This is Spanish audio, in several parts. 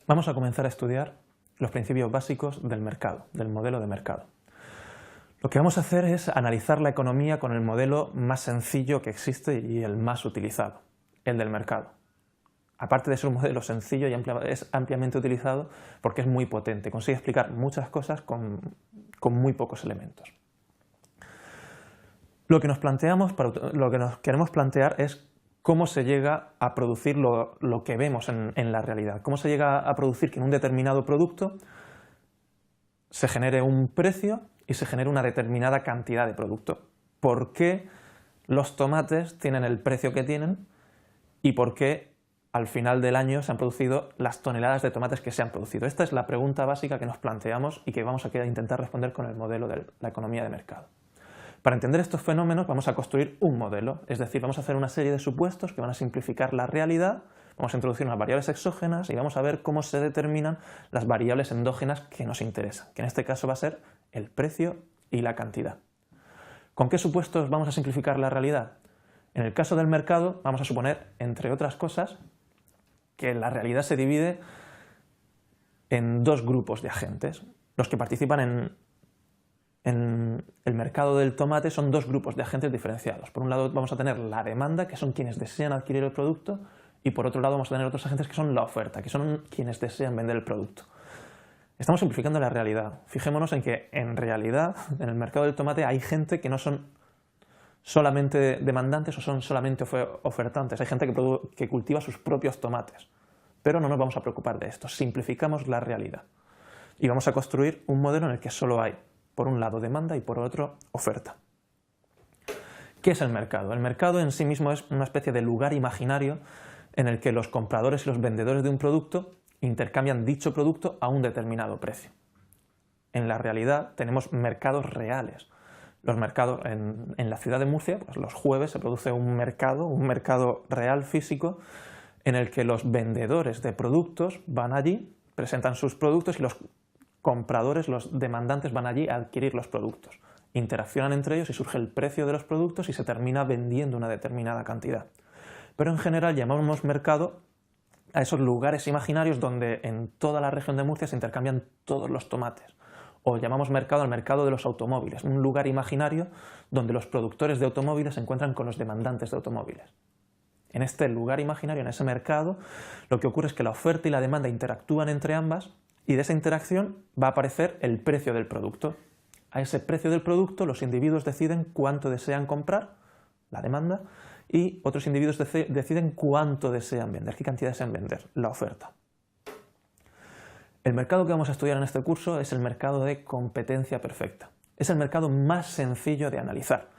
Vamos a comenzar a estudiar los principios básicos del mercado, del modelo de mercado. Lo que vamos a hacer es analizar la economía con el modelo más sencillo que existe y el más utilizado, el del mercado. Aparte de ser un modelo sencillo, es ampliamente utilizado porque es muy potente, consigue explicar muchas cosas con muy pocos elementos. Lo que nos queremos plantear es cómo se llega a producir lo que vemos en la realidad, cómo se llega a producir que en un determinado producto se genere un precio y se genere una determinada cantidad de producto. ¿Por qué los tomates tienen el precio que tienen y por qué al final del año se han producido las toneladas de tomates que se han producido? Esta es la pregunta básica que nos planteamos y que vamos a intentar responder con el modelo de la economía de mercado. Para entender estos fenómenos vamos a construir un modelo, es decir, vamos a hacer una serie de supuestos que van a simplificar la realidad, vamos a introducir unas variables exógenas y vamos a ver cómo se determinan las variables endógenas que nos interesan, que en este caso va a ser el precio y la cantidad. ¿Con qué supuestos vamos a simplificar la realidad? En el caso del mercado vamos a suponer, entre otras cosas, que la realidad se divide en dos grupos de agentes. Los que participan en el mercado del tomate son dos grupos de agentes diferenciados. Por un lado vamos a tener la demanda, que son quienes desean adquirir el producto, y por otro lado vamos a tener otros agentes que son la oferta, que son quienes desean vender el producto. Estamos simplificando la realidad. Fijémonos en que en realidad en el mercado del tomate hay gente que no son solamente demandantes o son solamente ofertantes. Hay gente que cultiva sus propios tomates. Pero no nos vamos a preocupar de esto. Simplificamos la realidad. Y vamos a construir un modelo en el que solo hay, por un lado, demanda y por otro, oferta. ¿Qué es el mercado? El mercado en sí mismo es una especie de lugar imaginario en el que los compradores y los vendedores de un producto intercambian dicho producto a un determinado precio. En la realidad tenemos mercados reales. Los mercados en la ciudad de Murcia, pues los jueves se produce un mercado real físico en el que los vendedores de productos van allí, presentan sus productos y los compradores, los demandantes, van allí a adquirir los productos. Interaccionan entre ellos y surge el precio de los productos y se termina vendiendo una determinada cantidad. Pero en general llamamos mercado a esos lugares imaginarios donde en toda la región de Murcia se intercambian todos los tomates. O llamamos mercado al mercado de los automóviles, un lugar imaginario donde los productores de automóviles se encuentran con los demandantes de automóviles. En este lugar imaginario, en ese mercado, lo que ocurre es que la oferta y la demanda interactúan entre ambas y de esa interacción va a aparecer el precio del producto. A ese precio del producto los individuos deciden cuánto desean comprar, la demanda, y otros individuos deciden cuánto desean vender, qué cantidad desean vender, la oferta. El mercado que vamos a estudiar en este curso es el mercado de competencia perfecta. Es el mercado más sencillo de analizar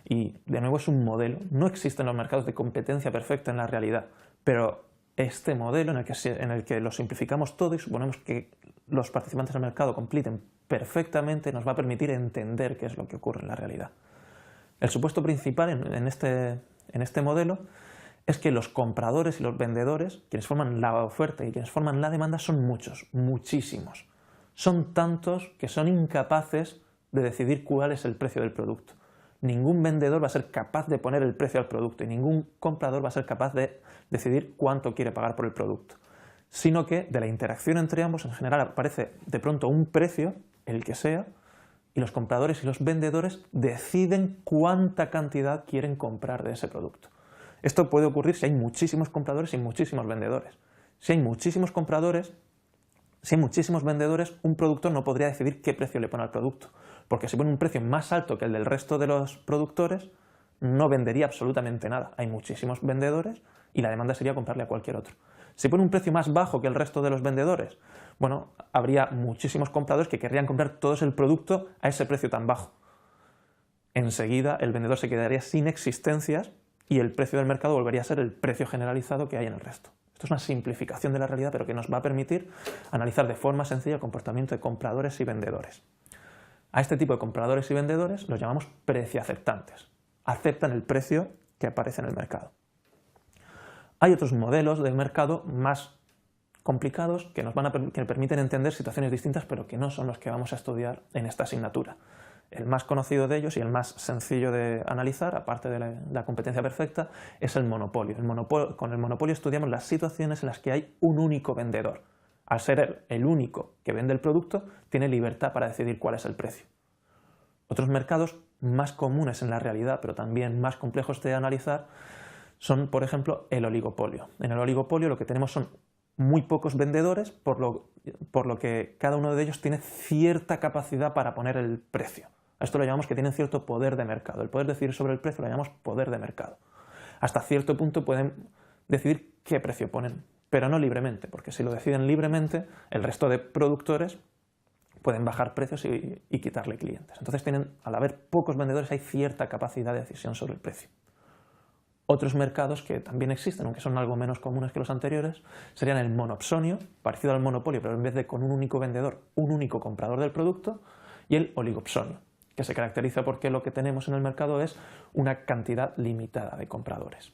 y, de nuevo, es un modelo. No existen los mercados de competencia perfecta en la realidad, pero este modelo en el que lo simplificamos todo y suponemos que los participantes del mercado compiten perfectamente nos va a permitir entender qué es lo que ocurre en la realidad. El supuesto principal en este modelo es que los compradores y los vendedores, quienes forman la oferta y quienes forman la demanda, son muchos, muchísimos. Son tantos que son incapaces de decidir cuál es el precio del producto. Ningún vendedor va a ser capaz de poner el precio al producto y ningún comprador va a ser capaz de decidir cuánto quiere pagar por el producto, sino que de la interacción entre ambos en general aparece de pronto un precio, el que sea, y los compradores y los vendedores deciden cuánta cantidad quieren comprar de ese producto. Esto puede ocurrir si hay muchísimos compradores y muchísimos vendedores. Si hay muchísimos compradores, si hay muchísimos vendedores, un productor no podría decidir qué precio le pone al producto, porque si pone un precio más alto que el del resto de los productores, no vendería absolutamente nada. Hay muchísimos vendedores y la demanda sería comprarle a cualquier otro. Si pone un precio más bajo que el resto de los vendedores, bueno, habría muchísimos compradores que querrían comprar todo el producto a ese precio tan bajo. Enseguida el vendedor se quedaría sin existencias y el precio del mercado volvería a ser el precio generalizado que hay en el resto. Esto es una simplificación de la realidad, pero que nos va a permitir analizar de forma sencilla el comportamiento de compradores y vendedores. A este tipo de compradores y vendedores los llamamos preciaceptantes. Aceptan el precio que aparece en el mercado. Hay otros modelos de mercado más complicados que nos permiten entender situaciones distintas, pero que no son los que vamos a estudiar en esta asignatura. El más conocido de ellos y el más sencillo de analizar, aparte de la competencia perfecta, es el monopolio. Con el monopolio estudiamos las situaciones en las que hay un único vendedor. Al ser el único que vende el producto, tiene libertad para decidir cuál es el precio. Otros mercados más comunes en la realidad, pero también más complejos de analizar, son, por ejemplo, el oligopolio. En el oligopolio lo que tenemos son muy pocos vendedores, por lo que cada uno de ellos tiene cierta capacidad para poner el precio. A esto lo llamamos que tienen cierto poder de mercado. El poder decidir sobre el precio lo llamamos poder de mercado. Hasta cierto punto pueden decidir qué precio ponen, pero no libremente, porque si lo deciden libremente, el resto de productores pueden bajar precios y quitarle clientes. Entonces, al haber pocos vendedores, hay cierta capacidad de decisión sobre el precio. Otros mercados que también existen, aunque son algo menos comunes que los anteriores, serían el monopsonio, parecido al monopolio, pero en vez de con un único vendedor, un único comprador del producto, y el oligopsonio, que se caracteriza porque lo que tenemos en el mercado es una cantidad limitada de compradores.